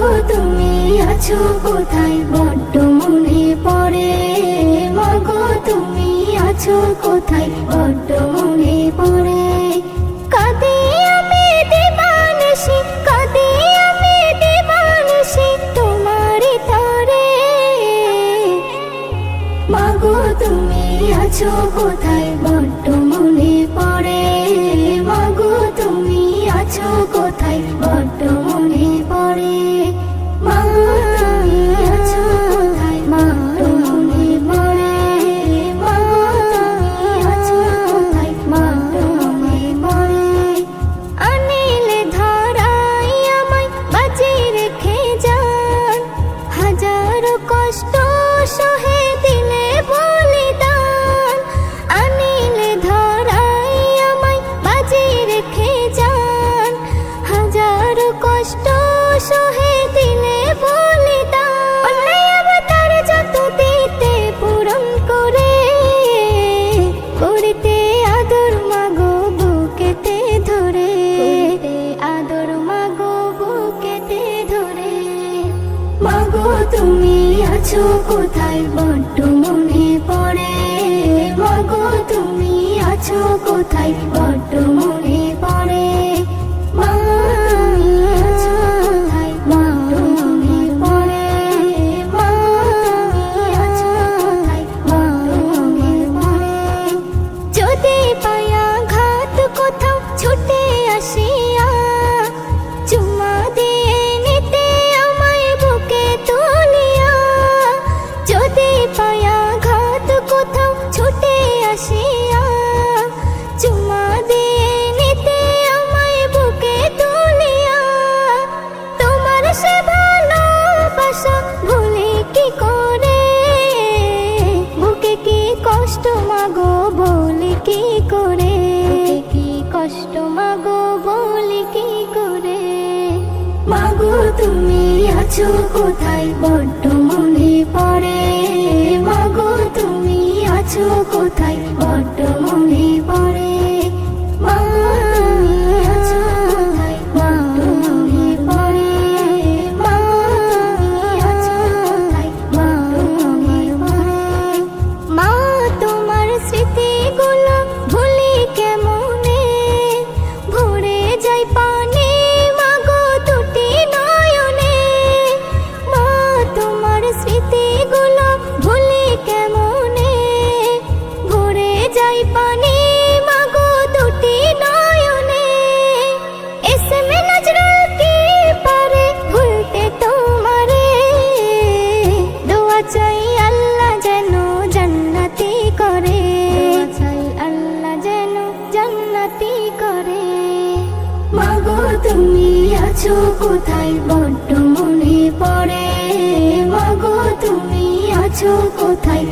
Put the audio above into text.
মাগো তুমি আছো কোথায় বড্ড মনে পড়ে, মাগো তুমি আছো কোথায় বড্ড মনে পড়ে। কাঁদি আমি দিবানিশি, কাঁদি আমি দিবানিশি তোমারই তরে। মাগো তুমি আছো কোথায় বড্ড মনে পড়ে, মাগো তুমি আছো কোথায় বড্ড মনে পড়ে। মাগো তুমি আছো কোথায় বড্ড মনে পড়ে, মাগো তুমি আছো কোথায় বড্ড মনে পড়ে। অনিল ধারাই আমায় বাঁচিয়ে রেখে যান, হাজারো কষ্ট সহে দিলে বলিদান। অনিল ধারাই আমায় বাঁচিয়ে রেখে যান, হাজারো কষ্ট সহে দিলে বলিদান। অন্যায় অবতার যত দিতে পূরণ করে, করিতে আদর মাগো বুকেতে ধরে, আদর মাগো বুকেতে ধরে। মাগো তুমি আছো কোথায় বড্ড মনে পড়ে, মাগো তুমি আছো কোথায় বড্ড মনে পড়ে। মাগো তুমি আছো কোথায় বড্ড মনে পড়ে, মাগো তুমি আছো কোথায় বড্ড মনে পড়ে। যদি পায়া ঘাত কোথাও ছুটে আসিয়া, চুমা দিয়ে নিতে আমায় বুকে তুলিয়া। যদি পায়া ঘাত কোথাও ছুটে আসিয়া, চুমা দিয়ে নিতে আমায় বুকে তুলিয়া। তোমার সে ভালোবাসা ভুলে কি করে, বুকে কি কষ্ট মাগো বলি কি করে, কি কষ্ট মাগো বলি কি করে। মাগো তুমি আছো কোথায় বড্ড মনে পড়ে, মাগো তুমি আছো কোথায় বড্ড মনে পড়ে। মাগো তুমি আছো কোথায় বড্ড মনে পড়ে, মাগো তুমি আছো কোথায় বড্ড মনে পড়ে। মা তোমার স্মৃতিগুলো ভুলি কেমনে, ভরে যায় পানি মাগো দুটি নয়নে। মা তোমার স্মৃতিগুলো ভুলি কেমনে, ভরে যায় পানি মাগো দুটি নয়নে। এসমে নজরুল কি পারে ভুলতে তোমারে, দোয়া চাই আল্লাহ যেন জান্নাতি করে, দোয়া চাই আল্লাহ যেন জান্নাতি করে। মাগো তুমি আছো কোথায় বড্ড মনে পড়ে, মাগো তুমি আছো কোথায়